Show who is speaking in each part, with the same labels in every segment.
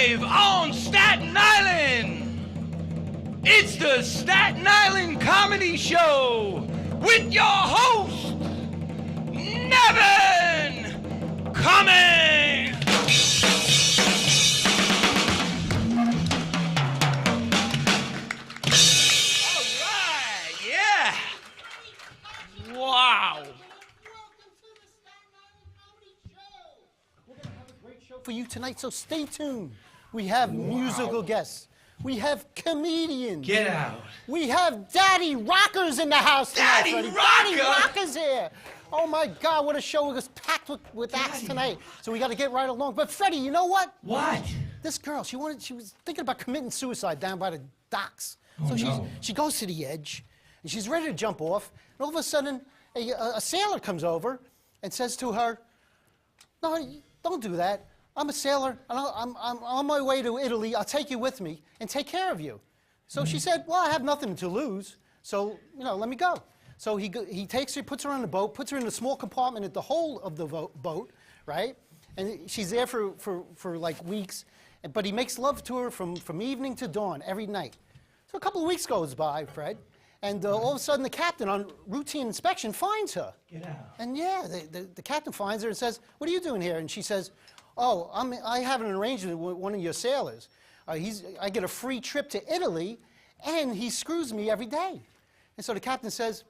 Speaker 1: Live on Staten Island, it's the Staten Island Comedy Show with your host, Nevin Comeidan. All right, yeah. Wow.
Speaker 2: For you tonight, so stay tuned. We have musical guests. We have comedians.
Speaker 1: Get out.
Speaker 2: We have Daddy Rockers in the house tonight.
Speaker 1: Daddy
Speaker 2: Freddie.
Speaker 1: Rocker?
Speaker 2: Daddy Rockers here. Oh my God, what a show. It was packed with acts tonight. So we got to get right along. But Freddie, you know what?
Speaker 1: What?
Speaker 2: This girl, she was thinking about committing suicide down by the docks.
Speaker 1: Oh,
Speaker 2: So
Speaker 1: no.
Speaker 2: she goes to the edge, and she's ready to jump off. And all of a sudden, a sailor comes over and says to her, "No, don't do that. I'm a sailor, and I'm on my way to Italy. I'll take you with me and take care of you." So she said, "Well, I have nothing to lose, so, let me go." So he takes her, puts her on the boat, puts her in a small compartment at the hull of the boat, right? And she's there for like weeks, but he makes love to her from evening to dawn every night. So a couple of weeks goes by, Fred, and all of a sudden the captain on routine inspection finds her.
Speaker 1: Get out.
Speaker 2: And yeah, the captain finds her and says, "What are you doing here?" And she says, "Oh, I have an arrangement with one of your sailors. I get a free trip to Italy, and he screws me every day." And so the captain says,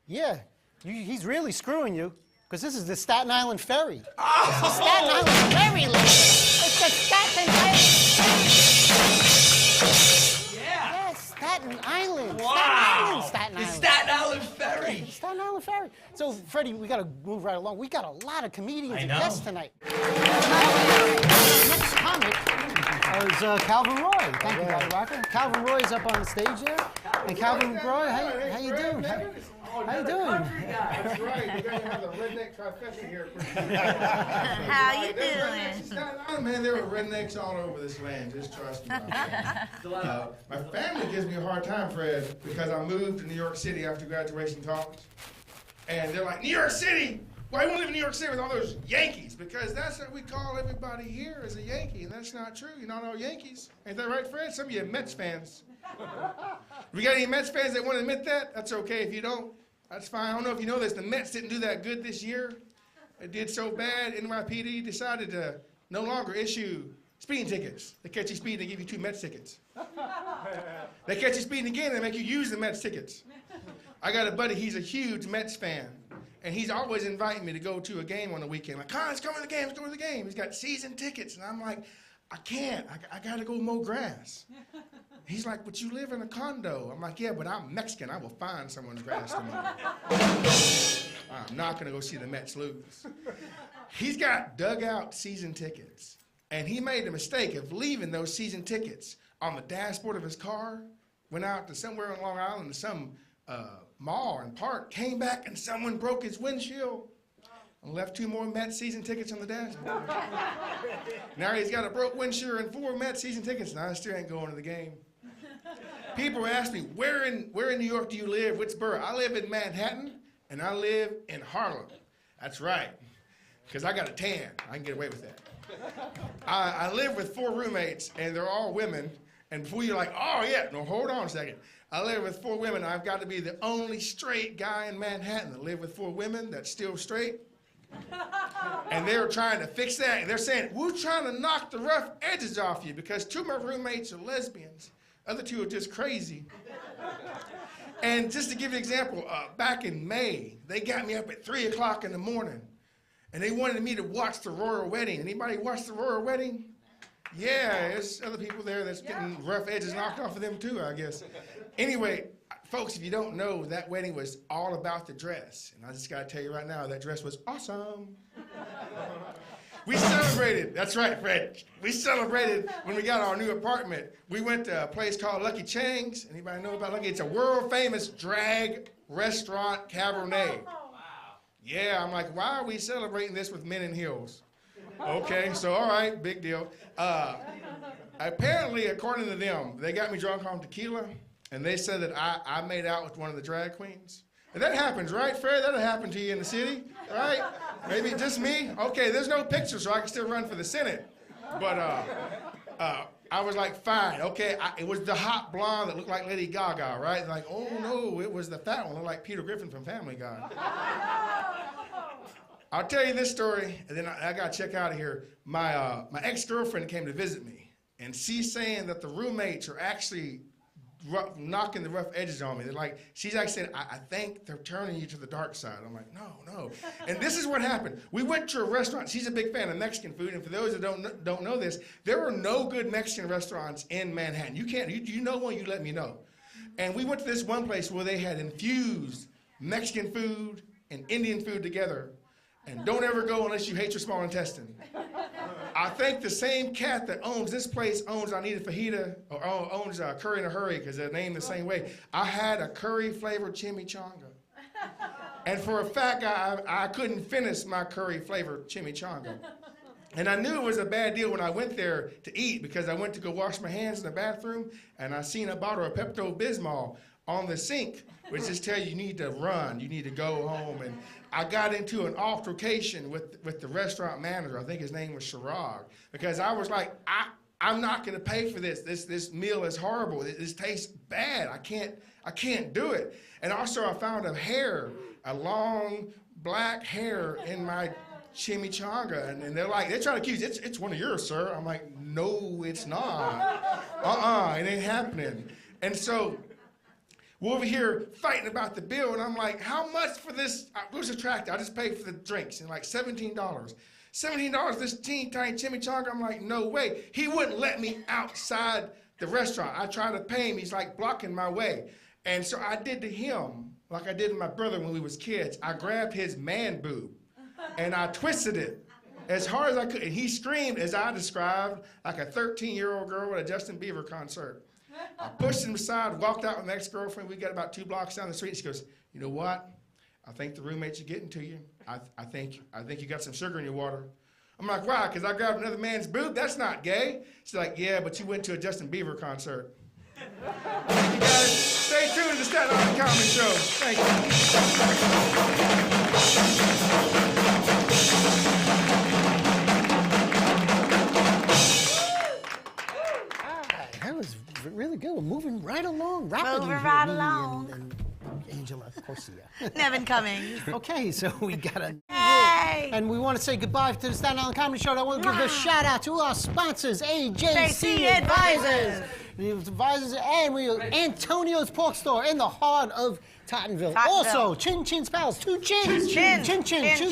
Speaker 2: "Yeah, he's really screwing you, because this is the Staten Island Ferry."
Speaker 1: Oh!
Speaker 2: It's the Staten Island Ferry, lady. It's the Staten Island.
Speaker 1: Yeah.
Speaker 2: Yes, Staten Island.
Speaker 1: Wow.
Speaker 2: Staten
Speaker 1: The
Speaker 2: Island.
Speaker 1: Staten Island Ferry.
Speaker 2: Staten Island Ferry. So, Freddie, we got to move right along. We got a lot of comedians
Speaker 1: I
Speaker 2: and
Speaker 1: know.
Speaker 2: guests tonight. Next comic is Calvin Roy. Thank you, Daddy Rocker. Calvin Roy is up on the stage there. And Calvin Roy, how you doing? How you doing?
Speaker 3: That's right. You guys have the redneck trifecta here.
Speaker 4: How you doing?
Speaker 3: Staten Island, man, there are rednecks all over this land. Just trust me. My family gives me a hard time, Fred, because I moved to New York City after graduation college. And they're like, "New York City? Why you want to live in New York City with all those Yankees?" Because that's what we call everybody here is a Yankee, and that's not true. You're not all Yankees. Ain't that right, Fred? Some of you are Mets fans. We got any Mets fans that want to admit that? That's okay if you don't. That's fine. I don't know if you know this. The Mets didn't do that good this year. It did so bad, NYPD decided to no longer issue speeding tickets. They catch you speeding, they give you 2 Mets tickets. They catch you speeding again, they make you use the Mets tickets. I got a buddy, he's a huge Mets fan. And he's always inviting me to go to a game on the weekend. Like, "Con, let's go to the game, let's go to the game." He's got season tickets. And I'm like, "I can't, I gotta go mow grass." He's like, "But you live in a condo." I'm like, "Yeah, but I'm Mexican. I will find someone's grass to mow." I'm not gonna go see the Mets lose. He's got dugout season tickets. And he made the mistake of leaving those season tickets on the dashboard of his car, went out to somewhere on Long Island to some mall and park, came back and someone broke his windshield and left 2 more Mets season tickets on the dashboard. Now he's got a broke windshield and 4 Mets season tickets, and I still ain't going to the game. People ask me, where in New York do you live? Which borough? I live in Manhattan, and I live in Harlem. That's right, because I got a tan. I can get away with that. I live with 4 roommates, and they're all women. And before you're like, "Oh, yeah," no, hold on a second. I live with 4 women. I've got to be the only straight guy in Manhattan to live with 4 women that's still straight. And they're trying to fix that. And they're saying, "We're trying to knock the rough edges off you because 2 of my roommates are lesbians. Other 2 are just crazy." And just to give you an example, back in May, they got me up at 3 o'clock in the morning. And they wanted me to watch the royal wedding. Anybody watch the royal wedding? Yeah, there's other people there that's getting rough edges knocked off of them too, I guess. Anyway, folks, if you don't know, that wedding was all about the dress. And I just got to tell you right now, that dress was awesome. We celebrated, that's right, Fred. We celebrated when we got our new apartment. We went to a place called Lucky Chang's. Anybody know about Lucky? It's a world famous drag restaurant Cabernet. Yeah, I'm like, why are we celebrating this with men in heels? Okay, so all right, big deal. Apparently, according to them, they got me drunk on tequila, and they said that I made out with one of the drag queens. And that happens, right, Fred? That'll happen to you in the city, right? Maybe just me? Okay, there's no picture, so I can still run for the Senate. But I was like, fine, okay. It was the hot blonde that looked like Lady Gaga, right? Like, oh no, it was the fat one, looked like Peter Griffin from Family Guy. I'll tell you this story, and then I got to check out of here. My ex-girlfriend came to visit me, and she's saying that the roommates are actually knocking the rough edges on me. They're like, she's actually saying, I think they're turning you to the dark side. I'm like, no. And this is what happened. We went to a restaurant. She's a big fan of Mexican food, and for those that don't know this, there are no good Mexican restaurants in Manhattan. You know one, you let me know. And we went to this one place where they had infused Mexican food and Indian food together. And don't ever go unless you hate your small intestine. I think the same cat that owns this place owns Anita Fajita, or owns Curry in a Hurry, because they're named the same way. I had a curry-flavored chimichanga. And for a fact, I couldn't finish my curry-flavored chimichanga. And I knew it was a bad deal when I went there to eat, because I went to go wash my hands in the bathroom, and I seen a bottle of Pepto-Bismol on the sink, which just tells you need to run, you need to go home. And I got into an altercation with the restaurant manager. I think his name was Chirag, because I was like, I'm not going to pay for this. This meal is horrible. This tastes bad. I can't do it. And also I found a long black hair in my chimichanga, and they're trying to accuse it's one of yours, sir. I'm like, no, it's not. It ain't happening. And so we're over here fighting about the bill, and I'm like, how much for this? It was attractive. I just paid for the drinks, and like $17. $17, this teeny tiny chimichanga. I'm like, no way. He wouldn't let me outside the restaurant. I tried to pay him. He's like blocking my way. And so I did to him like I did to my brother when we was kids. I grabbed his man boob, and I twisted it as hard as I could. And he screamed, as I described, like a 13-year-old girl at a Justin Bieber concert. I pushed him aside, walked out with my ex-girlfriend. We got about 2 blocks down the street. She goes, you know what? I think the roommates are getting to you. I think you got some sugar in your water. I'm like, why? Because I grabbed another man's boob? That's not gay. She's like, yeah, but you went to a Justin Bieber concert. You guys, stay tuned to the Staten Island Comedy Show. Thank
Speaker 2: That was really good. We're moving right along, rapidly.
Speaker 4: Moving right along.
Speaker 2: And Angela Corsia.
Speaker 4: Nevin Cummings.
Speaker 2: Okay, so we got a...
Speaker 4: Hey!
Speaker 2: And we want to say goodbye to the Staten Island Comedy Show. I want to give a shout out to our sponsors, AJC Advisors. And Antonio's Pork Store in the heart of Tottenville. Also, Chin Chin's Pals, 2 chins. Chin Chin's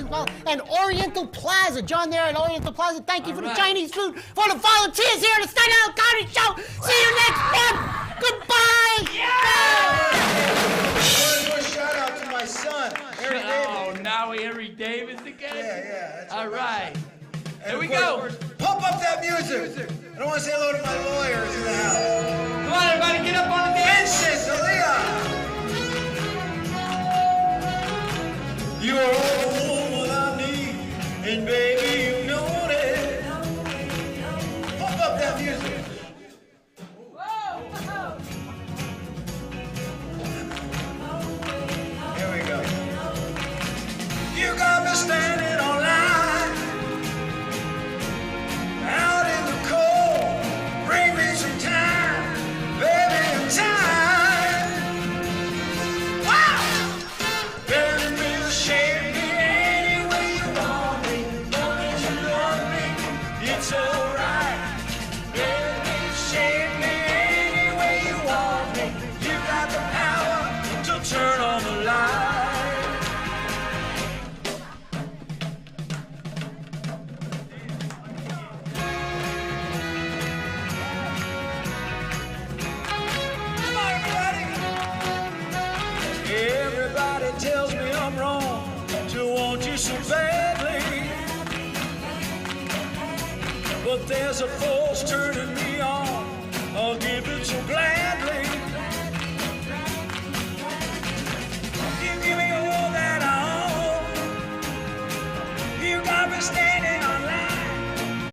Speaker 2: Pals. And Oriental Plaza. John there at Oriental Plaza. Thank you for the Chinese food, for the volunteers here at the Staten Island Comedy Show. See you next month. Goodbye.
Speaker 5: Shout out to my son, Harry Davis.
Speaker 1: Oh, now Harry Davis again?
Speaker 5: Yeah, that's
Speaker 1: all right.
Speaker 5: And
Speaker 1: Here we
Speaker 5: of course,
Speaker 1: go.
Speaker 5: Pump up that music. I don't want to say hello to my lawyers in the house.
Speaker 1: Come on, everybody, get up on the dance.
Speaker 5: Vincent D'Elia. You're all the woman I need, and baby, you know it. Pump up that music. Here we go. You got me standing on line, out in the cold. Bring me some time, baby, time. Wow! Baby, shake me any way you want me. Long as you love me, it's alright. Baby, shake me any way you want me. You got the power to turn on the light. Everybody tells me I'm wrong to want you so badly, but there's a force turning me on. I'll give it so gladly.